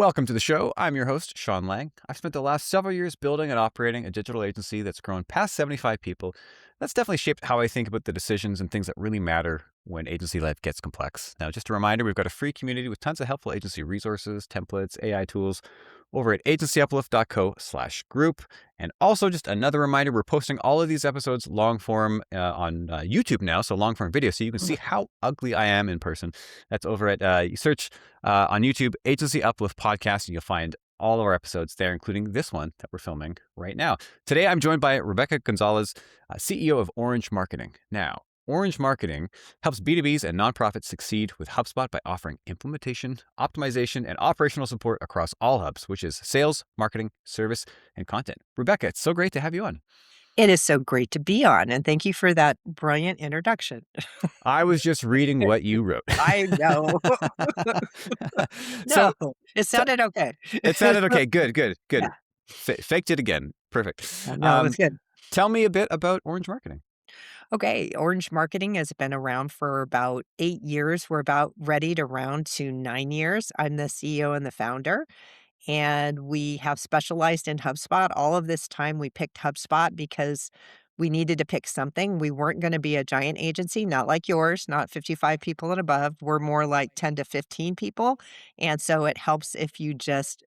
Welcome to the show. I'm your host, Sean Lang. I've spent the last several years building and operating a digital agency that's grown past 75 people. That's definitely shaped how I think about the decisions and things that really matter when agency life gets complex. Now, just a reminder, we've got a free community with tons of helpful agency resources, templates, AI tools over at agencyuplift.co/group. And also just another reminder, we're posting all of these episodes long form on YouTube now, so long form video, so you can see how ugly I am in person. That's over at, you search on YouTube, Agency Uplift Podcast, and you'll find all of our episodes there, including this one that we're filming right now. Today, I'm joined by Rebecca Gonzalez, CEO of Orange Marketing. Now, Orange Marketing helps B2Bs and nonprofits succeed with HubSpot by offering implementation, optimization, and operational support across all hubs, which is sales, marketing, service, and content. Rebecca, it's so great to have you on. It is so great to be on, and thank you for that brilliant introduction. I was just reading what you wrote. I know. So, No, it so sounded okay. it sounded okay. Good. Yeah. Faked it again. Perfect. No, it was good. Tell me a bit about Orange Marketing. Okay, Orange Marketing has been around for about 8 years. We're about ready to round to 9 years. I'm the CEO and the founder, and we have specialized in HubSpot. All of this time, we picked HubSpot because we needed to pick something. We weren't going to be a giant agency, not like yours, not 55 people and above. We're more like 10 to 15 people. And so it helps if you just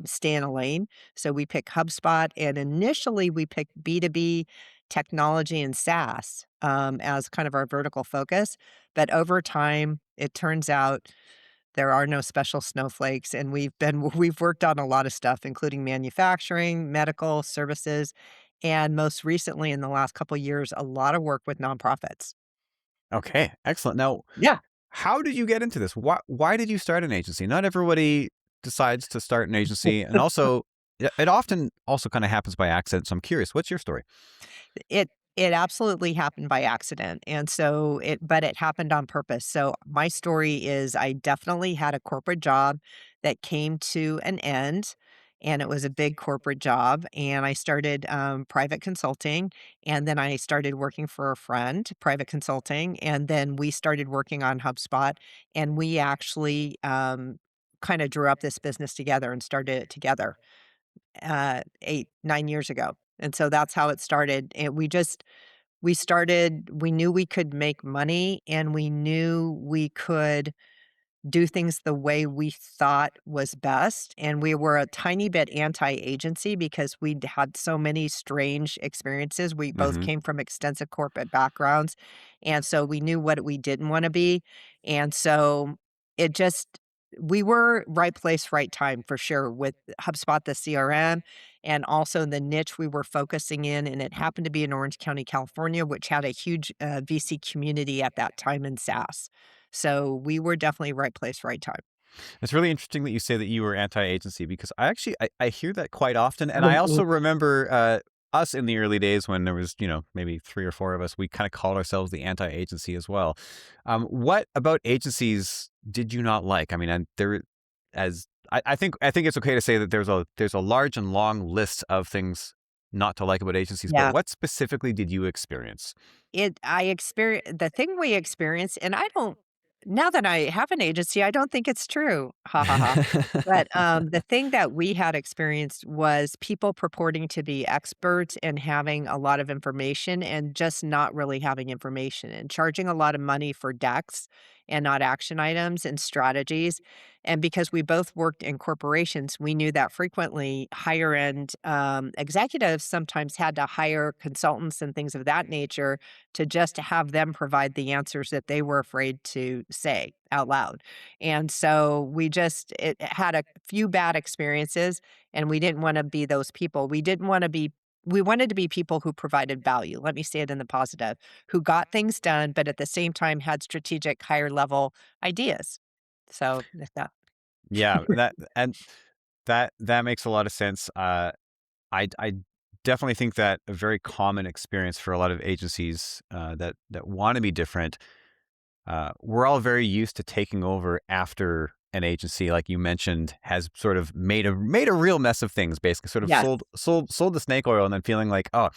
stay in a lane. So we picked HubSpot, and initially we picked B2B technology and SaaS as kind of our vertical focus. But over time, it turns out there are no special snowflakes, and we've worked on a lot of stuff, including manufacturing, medical services, and most recently in the last couple of years, a lot of work with nonprofits. Okay, excellent. Now, Yeah. how did you get into this? Why did you start an agency? Not everybody decides to start an agency, and also it often also kind of happens by accident. So I'm curious, what's your story? It absolutely happened by accident, and so but it happened on purpose. So my story is I definitely had a corporate job that came to an end, and it was a big corporate job, and I started, private consulting, and then I started working for a friend, private consulting, and then we started working on HubSpot, and we actually, kinda drew up this business together and started it together, 8, 9 years ago. And so that's how it started. And we knew we could make money, and we knew we could do things the way we thought was best. And we were a tiny bit anti-agency because we'd had so many strange experiences. We both Hmm. came from extensive corporate backgrounds. And so we knew what we didn't want to be. And so it just, we were right place, right time for sure with HubSpot, the CRM, and also the niche we were focusing in. And it happened to be in Orange County, California, which had a huge VC community at that time in SaaS. So we were definitely right place, right time. It's really interesting that you say that you were anti-agency because I hear that quite often, and I also remember us in the early days when there was maybe 3 or 4 of us. We kind of called ourselves the anti-agency as well. What about agencies did you not like? I mean, and there as I think it's okay to say that there's a large and long list of things not to like about agencies, but Yeah. what specifically did you experience? I experience the thing we experience, and I don't now that I have an agency, I don't think it's true. Ha ha ha. But, the thing that we had experienced was people purporting to be experts and having a lot of information and just not really having information and charging a lot of money for decks and not action items and strategies. And because we both worked in corporations, we knew that frequently higher end, executives sometimes had to hire consultants and things of that nature to just have them provide the answers that they were afraid to say out loud. And so it had a few bad experiences, and we didn't wanna be those people. We wanted to be people who provided value, let me say it in the positive, who got things done, but at the same time had strategic higher level ideas. So, if that Yeah, that makes a lot of sense. I definitely think that a very common experience for a lot of agencies that want to be different. We're all very used to taking over after an agency, like you mentioned, has sort of made a real mess of things. Basically, sort of Yes. sold the snake oil, and then feeling like, oh,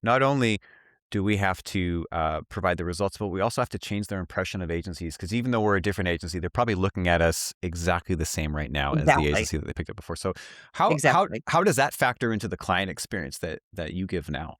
not only do we have to provide the results, but we also have to change their impression of agencies because even though we're a different agency, they're probably looking at us exactly the same right now as the Exactly, agency that they picked up before. So how how exactly. how does that factor into the client experience that you give now?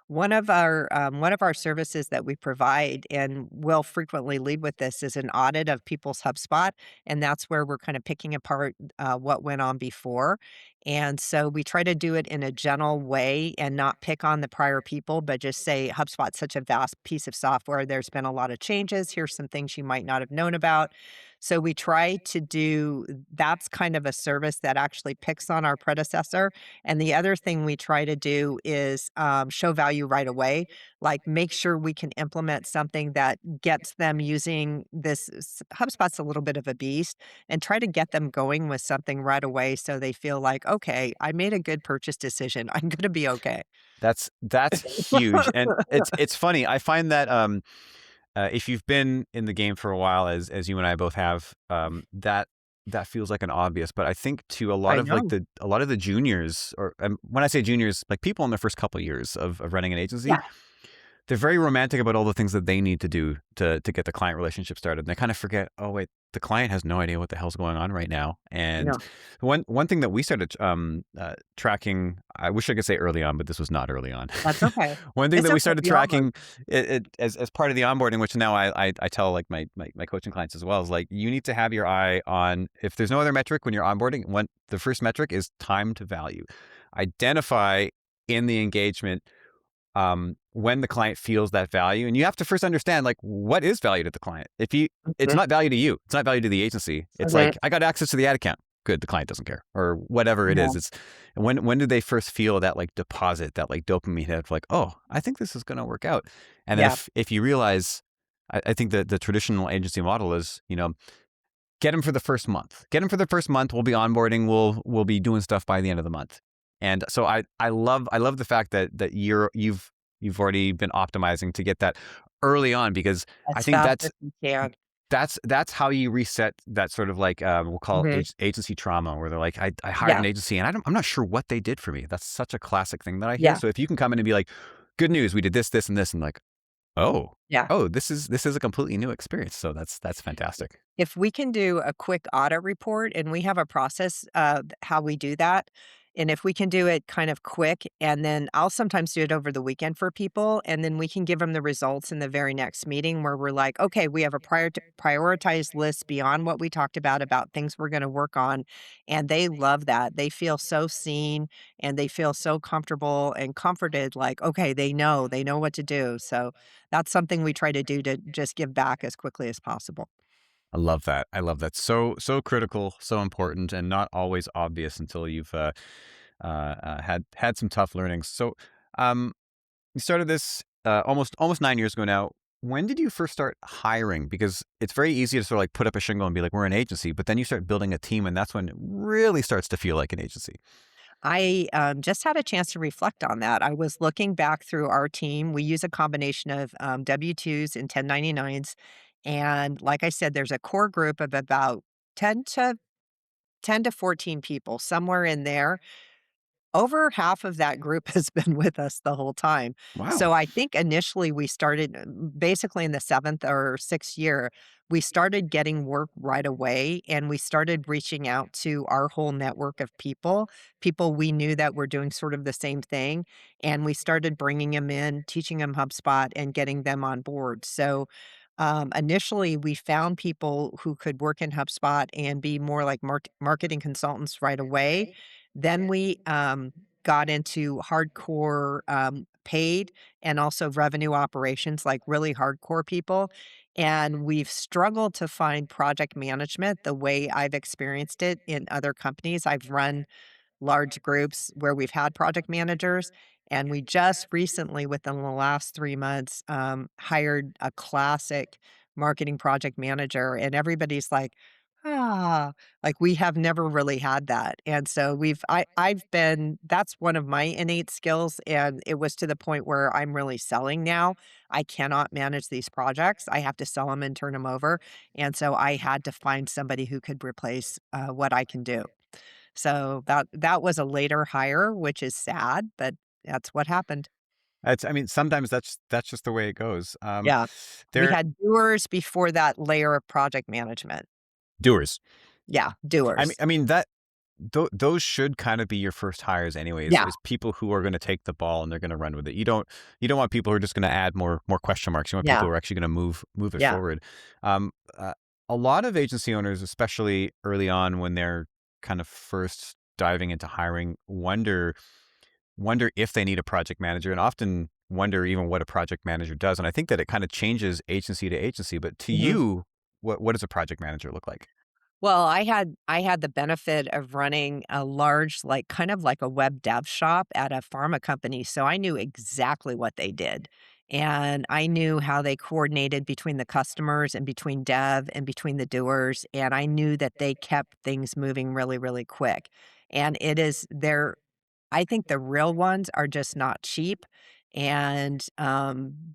One of our services that we provide and will frequently lead with this is an audit of people's HubSpot, and that's where we're kind of picking apart what went on before. And so we try to do it in a gentle way and not pick on the prior people, but just say HubSpot's such a vast piece of software. There's been a lot of changes. Here's some things you might not have known about. So we try to do that's kind of a service that actually picks on our predecessor, and the other thing we try to do is, show value right away, like, make sure we can implement something that gets them using this HubSpot's a little bit of a beast, and try to get them going with something right away so they feel like, "Okay, I made a good purchase decision. I'm gonna be okay." That's huge, and it's funny. I find that if you've been in the game for a while, as you and I both have, that feels like an obvious. But I think to a lot I of like know. a lot of the juniors, or when I say juniors, like people in their first couple years of running an agency, Yeah, they're very romantic about all the things that they need to do to get the client relationship started. And they kind of forget, oh wait, the client has no idea what the hell's going on right now. And no, one thing that we started tracking, I wish I could say early on, but this was not early on. that's okay. One thing It's that we okay, started we all learn. tracking as part of the onboarding, which now I tell like my coaching clients as well, is like you need to have your eye on if there's no other metric when you're onboarding. One the first metric is time to value. Identify in the engagement when the client feels that value. And you have to first understand like what is value to the client. If you it's Mhm, not value to you, it's not value to the agency. It's mhm, like I got access to the ad account. Good, the client doesn't care. Or whatever it yeah, is. It's when do they first feel that like deposit, that like dopamine hit of like, oh, I think this is gonna work out. And then yeah, if you realize I think that the traditional agency model is, get them for the first month. Get them for the first month. We'll be onboarding. We'll be doing stuff by the end of the month. And so I love the fact that you've already been optimizing to get that early on because I as think fast that's as we can. that's how you reset that sort of like we'll call it Mhm, agency trauma where they're like I hired yeah, an agency and I'm not sure what they did for me. That's such a classic thing that I hear. yeah, So if you can come in and be like, good news, we did this and this, and like, oh yeah. this is a completely new experience. So that's fantastic. If we can do a quick audit report and we have a process of how we do that, and if we can do it kind of quick, and then I'll sometimes do it over the weekend for people, and then we can give them the results in the very next meeting where we're like, okay, we have a prioritized list beyond what we talked about things we're going to work on. And they love that. They feel so seen and they feel so comfortable and comforted, like, okay, they know what to do. So that's something we try to do to just give back as quickly as possible. I love that. I love that. So critical, so important, and not always obvious until you've had some tough learnings. So, um, you started this almost 9 years ago now. When did you first start hiring? Because it's very easy to sort of like put up a shingle and be like, "We're an agency," but then you start building a team, and that's when it really starts to feel like an agency. I just had a chance to reflect on that. I was looking back through our team. We use a combination of W-2s and 1099s. And like I said, there's a core group of about 10 to 10 to 14 people, somewhere in there. Over half of that group has been with us the whole time. Wow. So I think initially we started basically in the 7th or 6th year, we started getting work right away and we started reaching out to our whole network of people, people we knew that were doing sort of the same thing. And we started bringing them in, teaching them HubSpot and getting them on board. So initially, we found people who could work in HubSpot and be more like marketing consultants right away. Then we got into hardcore paid and also revenue operations, like really hardcore people. And we've struggled to find project management the way I've experienced it in other companies. I've run large groups where we've had project managers. And we just recently, within the last 3 months, hired a classic marketing project manager. And everybody's ah, like we have never really had that. And so I've been, that's one of my innate skills. And it was to the point where I'm really selling now. I cannot manage these projects. I have to sell them and turn them over. And so I had to find somebody who could replace what I can do. So that was a later hire, which is sad, but that's what happened. I mean, sometimes that's just the way it goes. Yeah. We They're had doers before that layer of project management. doers. Yeah, I mean doers. I mean, that those should kinda be your first hires anyways, Yeah, is people who are gonna take the ball and they're gonna run with it. You don't want people who are just gonna add more question marks. You want people yeah, who are actually gonna move it yeah. forward. Um, uh, a lot of agency owners, especially early on when they're kind of first diving into hiring, wonder if they need a project manager, and often wonder even what a project manager does, and I think that it kinda changes agency to agency, but to Mhm. you, what does a project manager look like? Well, I had the benefit of running a large, like, kind of like a web dev shop at a pharma company, so I knew exactly what they did, and I knew how they coordinated between the customers and between dev and between the doers, and I knew that they kept things moving really, really quick, and it is they're I think the real ones are just not cheap, and,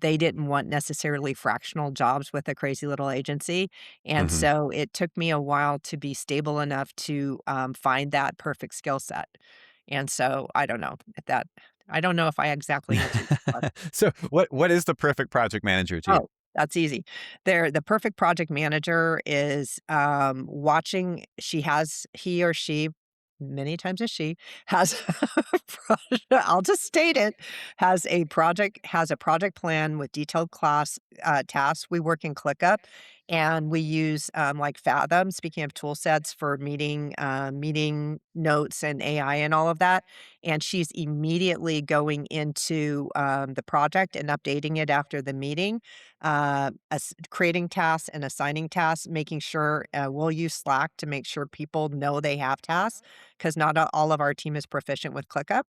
they didn't want necessarily fractional jobs with a crazy little agency, and Mhm. so it took me a while to be stable enough to, find that perfect skill set, and so I don't know if I exactly answered your question. So what is the perfect project manager to you? Oh, that's easy. The perfect project manager is, watching he or she, many times a she, has a I'll just state it, has a project plan with detailed class, tasks. We work in ClickUp, and we use, like Fathom, speaking of tool sets for meeting notes and AI and all of that, and she's immediately going into, the project and updating it after the meeting, creating tasks and assigning tasks, making sure we'll use Slack to make sure people know they have tasks because not all of our team is proficient with ClickUp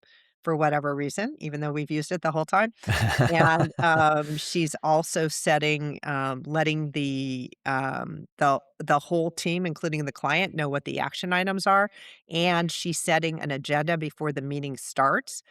for whatever reason, even though we've used it the whole time. And, she's also letting the whole team, including the client, know what the action items are, and she's setting an agenda before the meeting starts,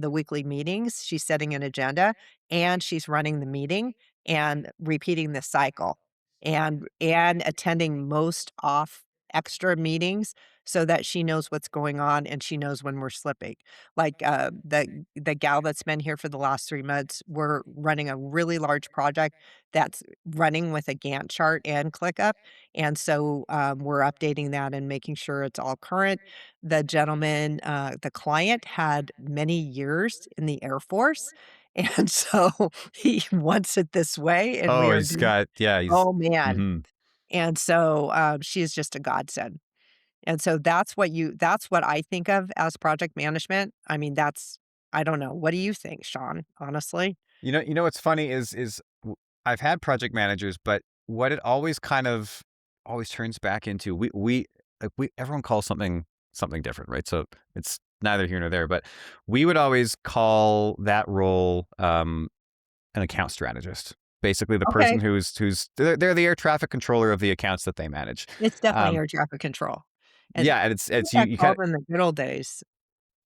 the weekly meetings. She's setting an agenda, and she's running the meeting and repeating the cycle, and attending most off extra meetings so that she knows what's going on and she knows when we're slipping. Like, the gal that's been here for the last 3 months, we're running a really large project that's running with a Gantt chart and ClickUp, and so, we're updating that and making sure it's all current. The client had many years in the Air Force, and so he wants it this way, and we Oh, are he's doing got yeah, he's oh, man. mhm. And so, she is just a godsend. And so that's what I think of as project management. I mean, I don't know. What do you think, Sean, honestly? You know what's funny I've had project managers, but what it always kind of always turns back into we everyone calls something different, right? So it's neither here nor there, but we would always call that role an account strategist. Basically, the person Okay. who's they're the air traffic controller of the accounts that they manage. It's definitely Um, air traffic control. And yeah, and what was it's you that you kind called of in the good old days?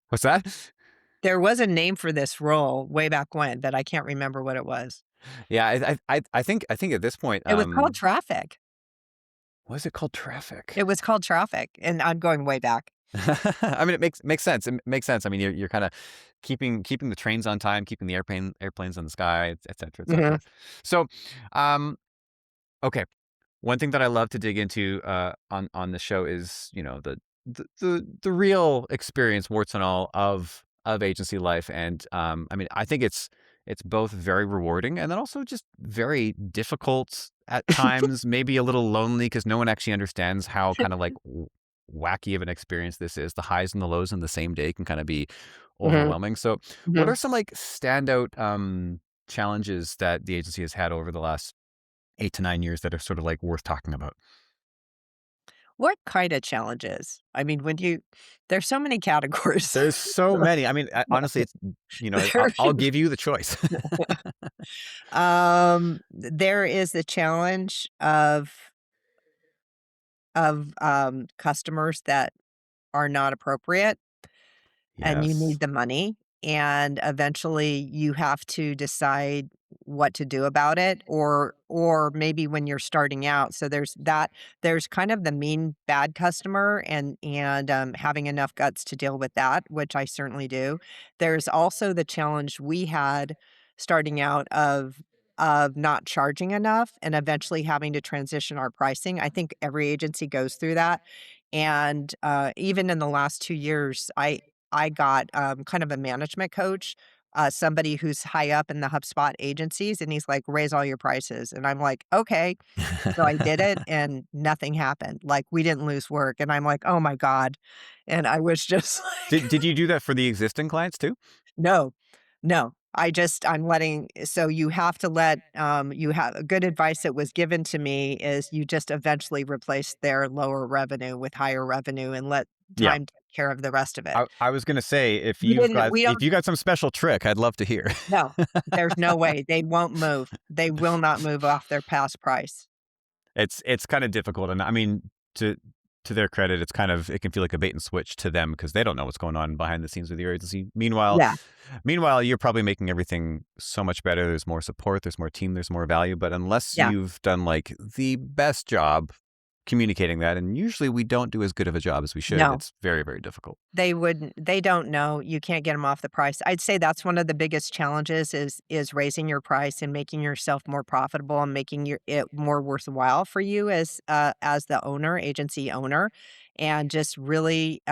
what's that? There was a name for this role way back when, but I can't remember what it was. Yeah, I think at this point, It was called traffic. what is it called? Traffic. It was called traffic, and I'm going way back. I mean, it makes sense. It makes sense. I mean, you're kind of keeping the trains on time, keeping the airplanes in the sky, et cetera, et Mhm. cetera. So, um, okay. One thing that I love to dig into on the show is the real experience, warts and all, of agency life, and I mean, I think it's both very rewarding and then also just very difficult at times, maybe a little lonely because no one actually understands how kind of like wacky of an experience this is. The highs and the lows in the same day can kind of be Mhm. overwhelming. So, what are Mhm. some like standout challenges that the agency has had over the last 8 to 9 years that are sort of, like, worth talking about? What kinda challenges? I mean, when you there's so many categories. There's so many. I mean, honestly, I'll There give you the choice. there is the challenge of customers that are not appropriate, and you Yes. need the money, and eventually you have to decide what to do about it, or maybe when you're starting out. So there's kind of the mean bad customer, and having enough guts to deal with that, which I certainly do. There's also the challenge we had starting out of not charging enough and eventually having to transition our pricing. I think every agency goes through that. And even in the last 2 years, I got kind of a management coach, somebody who's high up in the HubSpot agencies, and he's like, "Raise all your prices." And I'm like, "Okay." So I did it and nothing happened. Like, we didn't lose work. And I'm like, "Oh my God." And I was just like, Did you do that for the existing clients too? no, no. I'm letting, so you have to let, you have good advice that was given to me is you just eventually replace their lower revenue with higher revenue and let Yeah. time take care of the rest of it. I was gonna say We if don't, you got some special trick, I'd love to hear. no, there's no way. They won't move. They will not move off their past price. It's kinda difficult, and I mean, to their credit, it can feel like a bait and switch to them because they don't know what's going on behind the scenes with your agency. Yeah, Meanwhile, you're probably making everything so much better. There's more support, there's more team, there's more value, but unless yeah. you've done, like, the best job communicating that, and usually we don't do as good of a job as we should, No. it's very, very difficult. They don't know, you can't get them off the price. I'd say that's one of the biggest challenges is raising your price and making yourself more profitable and making it more worthwhile for you as the owner, agency owner, and just really,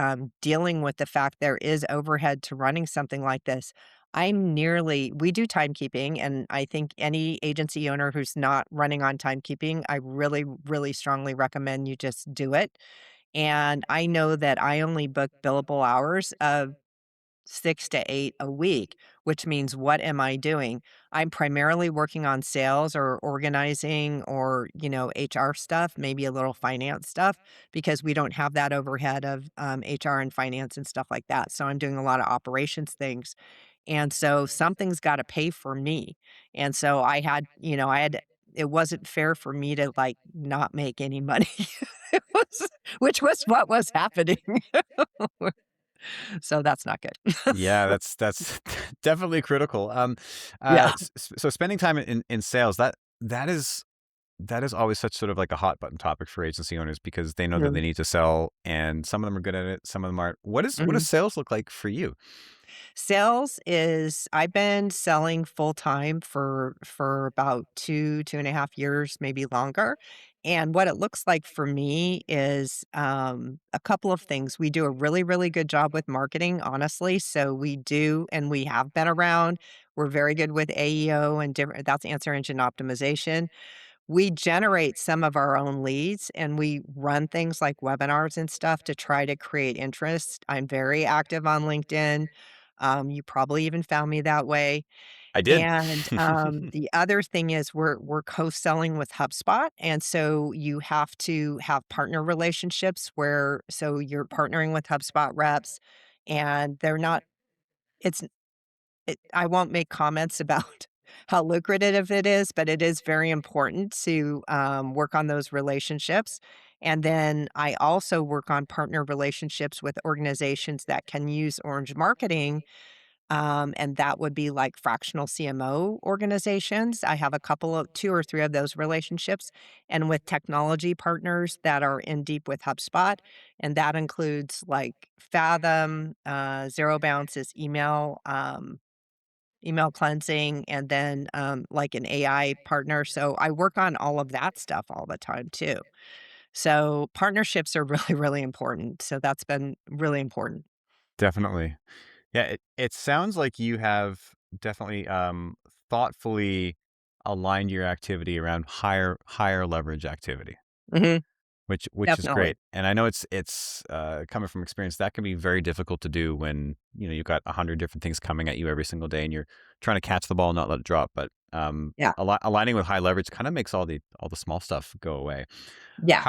dealing with the fact there is overhead to running something like this. We do timekeeping, and I think any agency owner who's not running on timekeeping, I really, really strongly recommend you just do it. And I know that I only book billable hours of 6 to 8 a week, which means what am I doing? I'm primarily working on sales or organizing or, HR stuff, maybe a little finance stuff, because we don't have that overhead of HR and finance and stuff like that. So I'm doing a lot of operations things. And so something's got to pay for me. And so it wasn't fair for me to like not make any money. Which was what was happening. So that's not good. Yeah, that's definitely critical. Yeah. So spending time in sales, that is always such sort of like a hot button topic for agency owners because they know that they Mhm, need to sell, and some of them are good at it, some of them aren't. What mhm. does sales look like for you? I've been selling full time for about 2.5 years, maybe longer. And what it looks like for me is a couple of things. We do a really, really good job with marketing, honestly. So we do, and we have been around. We're very good with AEO and different, that's answer engine optimization. We generate some of our own leads and we run things like webinars and stuff to try to create interest. I'm very active on LinkedIn. You probably even found me that way. I did. And the other thing is we're co-selling with HubSpot. And so you have to have partner relationships where so you're partnering with HubSpot reps and they're not it's I won't make comments about how lucrative it is, but it is very important to, work on those relationships, and then I also work on partner relationships with organizations that can use orange marketing, and that would be like fractional CMO organizations. I have a couple of 2 or 3 of those relationships, and with technology partners that are in deep with HubSpot, and that includes, like, Fathom, Zero Bounce's email cleansing, and then, like an AI partner, so I work on all of that stuff all the time too. So, partnerships are really, really important, so that's been really important. Definitely. Yeah, it sounds like you have definitely thoughtfully aligned your activity around higher leverage activity. Mhm, Which is definitely. great, and I know coming from experience, that can be very difficult to do when, you've got 100 different things coming at you every single day, and you're trying to catch the ball and not let it drop, but, Yeah, aligning with high leverage kinda makes all the small stuff go away. yeah.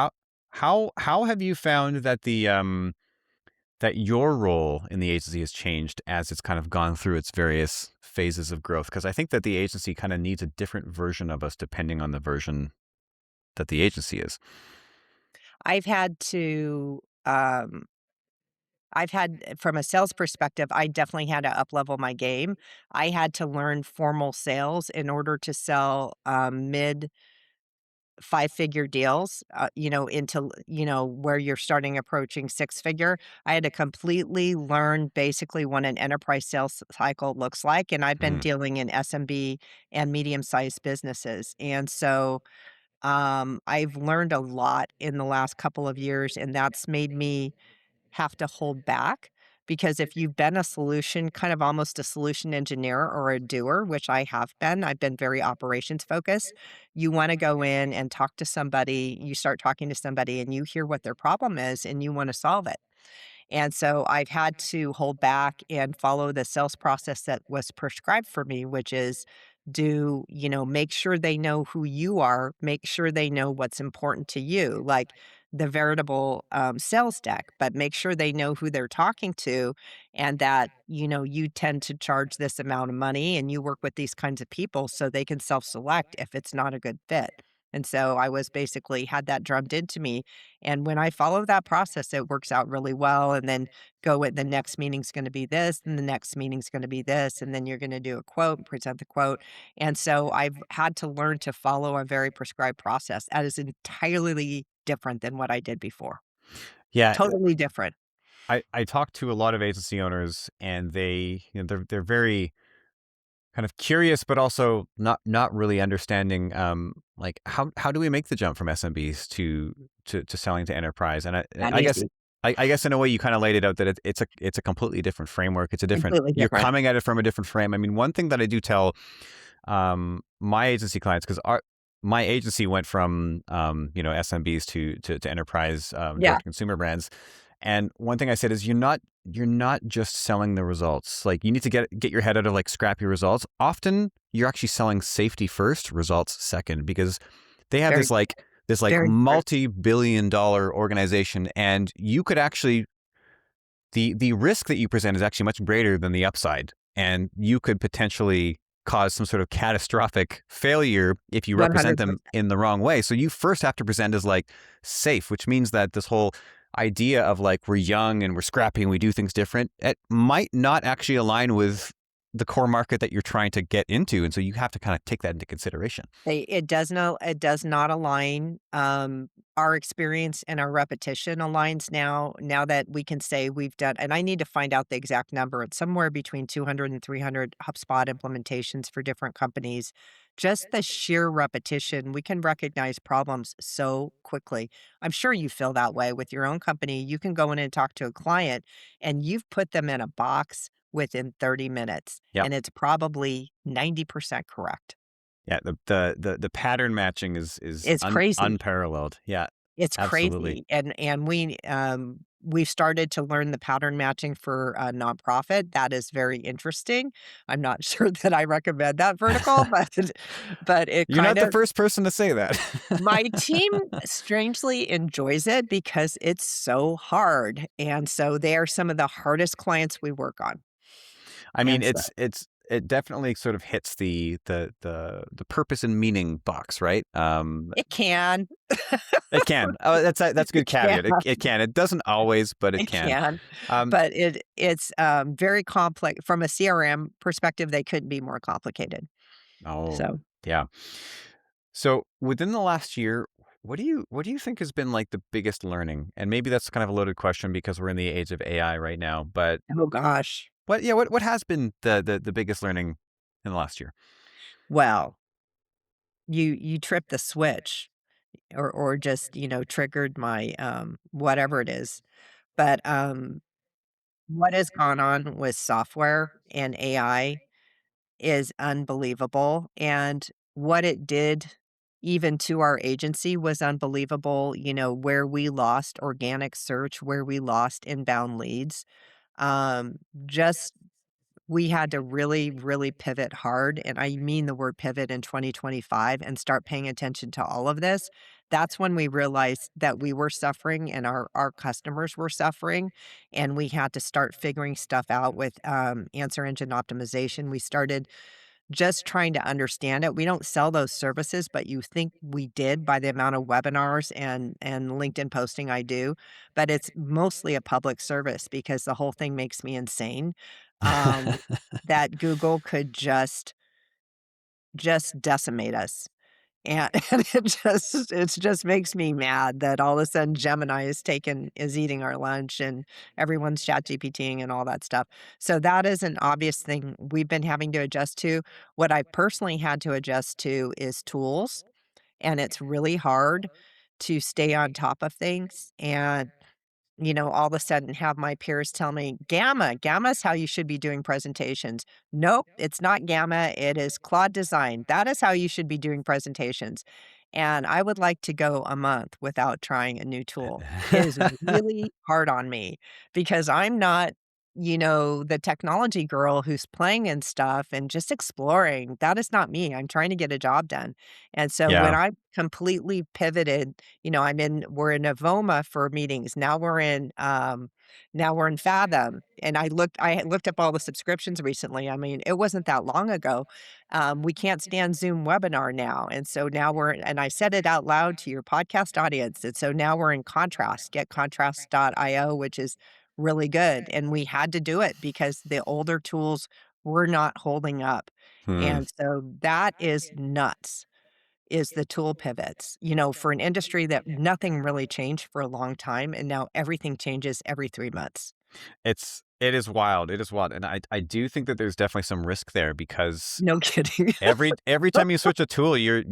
How how have you found that that your role in the agency has changed as it's kind of gone through its various phases of growth? Because I think that the agency kinda needs a different version of us depending on the version that the agency is. I've had to, I've had from a sales perspective, I definitely had to uplevel my game. I had to learn formal sales in order to sell, mid five-figure deals, into, where you're starting approaching six-figure. I had to completely learn basically what an enterprise sales cycle looks like, and I've been Mhm. dealing in SMB and medium-sized businesses, and so, I've learned a lot in the last couple of years, and that's made me have to hold back because if you've been a solution kind of almost a solution engineer or a doer, which I have been, I've been very operations focused. You want to go in and talk to somebody, you start talking to somebody and you hear what their problem is and you want to solve it. And so I've had to hold back and follow the sales process that was prescribed for me, which is make sure they know who you are, make sure they know what's important to you, like the veritable sales deck, but make sure they know who they're talking to and that, you tend to charge this amount of money and you work with these kinds of people so they can self select if it's not a good fit. And so I was basically had that drummed into me and when I follow that process, it works out really well. And then go with the next meeting's going to be this, and the next meeting's going to be this, and then you're going to do a quote and present the quote. And so I've had to learn to follow a very prescribed process that is entirely different than what I did before. Yeah, Totally different. I talk to a lot of agency owners, and they're very kind of curious, but also not really understanding, like how do we make the jump from SMBs to selling to enterprise? And Not I guess easy. I guess in a way you kind of laid it out that it's a completely different framework. It's a different Completely you're different. coming at it from a different frame. I mean, one thing that I do tell my agency clients, because our my agency went from SMBs to enterprise, Yeah. direct to consumer brands. And one thing I said is you're not just selling the results. Like, you need to get your head out of like scrappy results. Often you're actually selling safety first, results second, because they have Very, this like very true. multi-billion-dollar organization, and you could actually the risk that you present is actually much greater than the upside, and you could potentially cause some sort of catastrophic failure if you represent them 100%. in the wrong way. So you first have to present as like safe, which means that this whole idea of like we're young and we're scrappy and we do things different, it might not actually align with the core market that you're trying to get into, and so you have to kind of take that into consideration. It does not align, our experience and our repetition aligns now that we can say we've done and I need to find out the exact number, it's somewhere between 200 and 300 HubSpot implementations for different companies. Just the sheer repetition, we can recognize problems so quickly. I'm sure you feel that way with your own company, you can go in and talk to a client, and you've put them in a box within 30 minutes, Yep. and it's probably 90% correct. Yeah, the pattern matching is It's crazy. unparalleled. Yeah, It's absolutely. crazy, and we've started to learn the pattern matching for a nonprofit, that is very interesting. I'm not sure that I recommend that vertical, but it You're kind not the of first person to say that. my team strangely enjoys it because it's so hard, and so they are some of the hardest clients we work on, I mean, and so it definitely sort of hits the purpose and meaning box, right? it can. It can. Oh, that's a It good can. caveat. It can. It doesn't always, but it It can. can, Um, but it's, very complex from a CRM perspective, they couldn't be more complicated. oh, So, yeah. So within the last year, what do you think has been like the biggest learning? And maybe that's kind of a loaded question because we're in the age of AI right now. But oh gosh. what has been the biggest learning in the last year? Well, you tripped the switch or just, triggered my, whatever it is. But, what has gone on with software and AI is unbelievable, and what it did even to our agency was unbelievable, where we lost organic search, where we lost inbound leads. Just we had to really, really pivot hard, and I mean the word pivot in 2025 and start paying attention to all of this. That's when we realized that we were suffering and our customers were suffering, and we had to start figuring stuff out with, answer engine optimization. We started just trying to understand it. We don't sell those services, but you think we did by the amount of webinars and LinkedIn posting I do, but it's mostly a public service because the whole thing makes me insane, um, that Google could just decimate us. And and it just makes me mad that all of a sudden Gemini is eating our lunch and everyone's ChatGPTing and all that stuff. So that is an obvious thing we've been having to adjust to. What I personally had to adjust to is tools, and it's really hard to stay on top of things. And all of a sudden have my peers tell me, Gamma's how you should be doing presentations. Nope, it's not Gamma. It is Claude Design. That is how you should be doing presentations. And I would like to go a month without trying a new tool. It is really hard on me because I'm not, the technology girl who's playing and stuff and just exploring. That is not me. I'm trying to get a job done. And so when Yeah. I completely pivoted, we're in Avoma for meetings. Now we're in Fathom. And I looked up all the subscriptions recently. I mean, it wasn't that long ago. We can't stand Zoom webinar now. And so now and I said it out loud to your podcast audience. And so now we're in Contrast, getcontrast.io, which is really good. And we had to do it because the older tools were not holding up. Hmm. And so that is nuts, is the tool pivots, for an industry that nothing really changed for a long time, and now everything changes every 3 months. It is wild. It is wild, and I do think that there's definitely some risk there because No kidding. every time you switch a tool, you're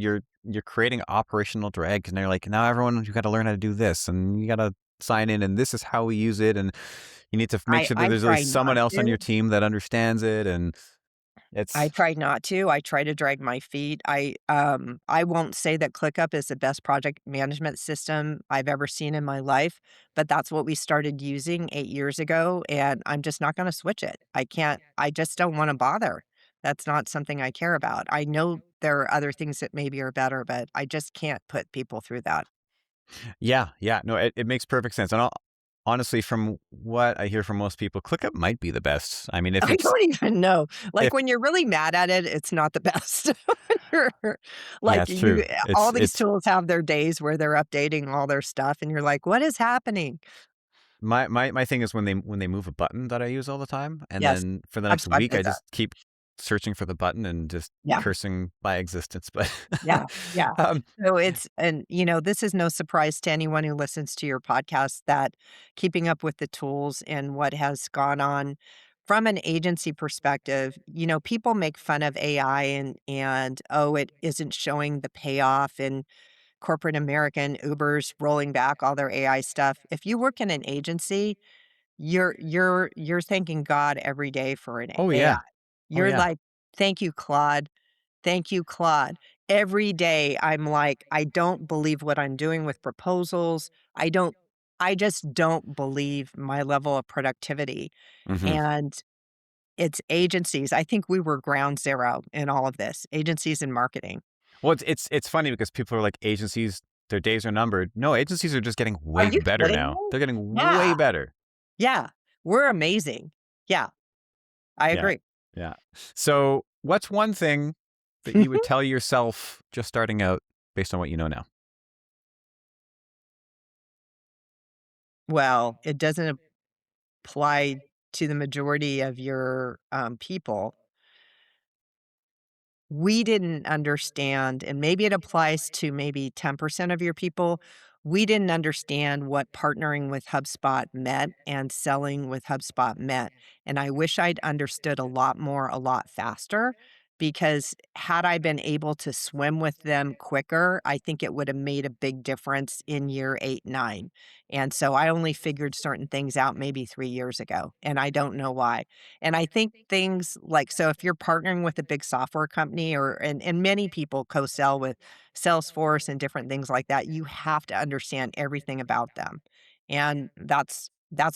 creating operational drag, and they're like, now everyone, you got to learn how to do this, and you got to sign in, and this is how we use it, and you need to make I sure that I there's at try least someone not else on to. your team that understands it, and I it's try not to. I try to drag my feet. I won't say that ClickUp is the best project management system I've ever seen in my life, but that's what we started using 8 years ago, and I'm just not gonna switch it. I just don't wanna bother. That's not something I care about. I know there are other things that maybe are better, but I just can't put people through that. yeah, yeah, no, it makes perfect sense, and honestly, from what I hear from most people, ClickUp might be the best. I mean, I don't even know. Like, if when you're really mad at it, it's not the best. You're yeah, like, it's true. all these It's tools have their days where they're updating all their stuff, and you're like, "What is happening?" my thing is when they move a button that I use all the time, and Yes, then for the next HubSpot week, does I that. just keep searching for the button and just Yeah, cursing my existence, but, yeah, yeah. um So this is no surprise to anyone who listens to your podcast that keeping up with the tools and what has gone on from an agency perspective, people make fun of AI and, "Oh, it isn't showing the payoff," and corporate America and Uber's rolling back all their AI stuff. If you work in an agency, you're thanking God every day for an Oh, AI. yeah. Oh, You're yeah. like, "Thank you, Claude. Thank you, Claude." Every day, I'm like, "I don't believe what I'm doing with proposals. I just don't believe my level of productivity." Mhm. And it's agencies. I think we were ground zero in all of this, agencies and marketing. Well, it's funny because people are like, "Agencies, their days are numbered." No, agencies are just getting Are way you better kidding now. me? They're getting way Yeah, better. yeah. We're amazing. Yeah, I Yeah, agree. yeah. So, what's one thing that you would tell yourself just starting out based on what you know now? Well, it doesn't apply to the majority of your, people. We didn't understand, and maybe it applies to maybe 10% of your people. We didn't understand what partnering with HubSpot meant and selling with HubSpot meant. And I wish I'd understood a lot more, a lot faster, because had I been able to swim with them quicker, I think it would have made a big difference in year 8, 9. And so I only figured certain things out maybe 3 years ago, and I don't know why. And I think things like, so if you're partnering with a big software company, and many people co-sell with Salesforce and different things like that, you have to understand everything about them. And that's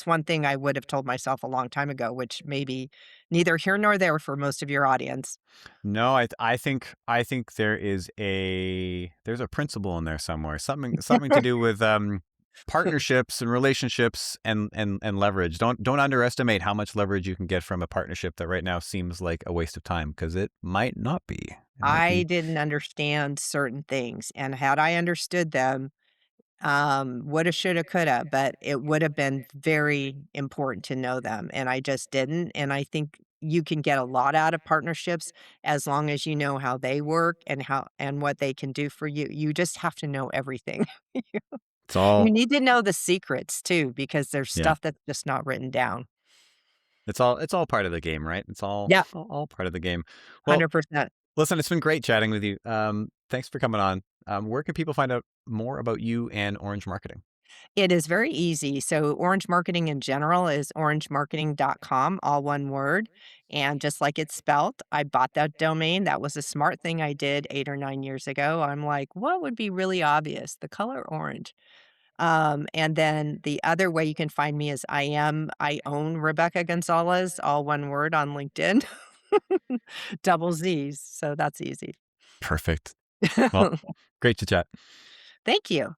one thing I would have told myself a long time ago, which maybe neither here nor there for most of your audience. No, I think there's a principle in there somewhere. Something to do with, partnerships and relationships and leverage. Don't underestimate how much leverage you can get from a partnership that right now seems like a waste of time because it might not be. It might I be. didn't understand certain things, and had I understood them, woulda, shoulda, coulda, but it would have been very important to know them, and I just didn't, and I think you can get a lot out of partnerships as long as you know how they work and how and what they can do for you. You just have to know everything. It's You all need to know the secrets too because there's yeah. stuff that's just not written down. It's all part of the game, right? It's all Yeah, all part of the game. Well, 100%. listen, it's been great chatting with you. Thanks for coming on. Where can people find out more about you and Orange Marketing? It is very easy. So Orange Marketing in general is orangemarketing.com, all one word. And just like it's spelt, I bought that domain. That was a smart thing I did 8 or 9 years ago. I'm like, what would be really obvious? The color orange. And then the other way you can find me is I own Rebecca Gonzalez, all one word on LinkedIn. Double Z's. So that's easy. Perfect. Well, great to chat. Thank you.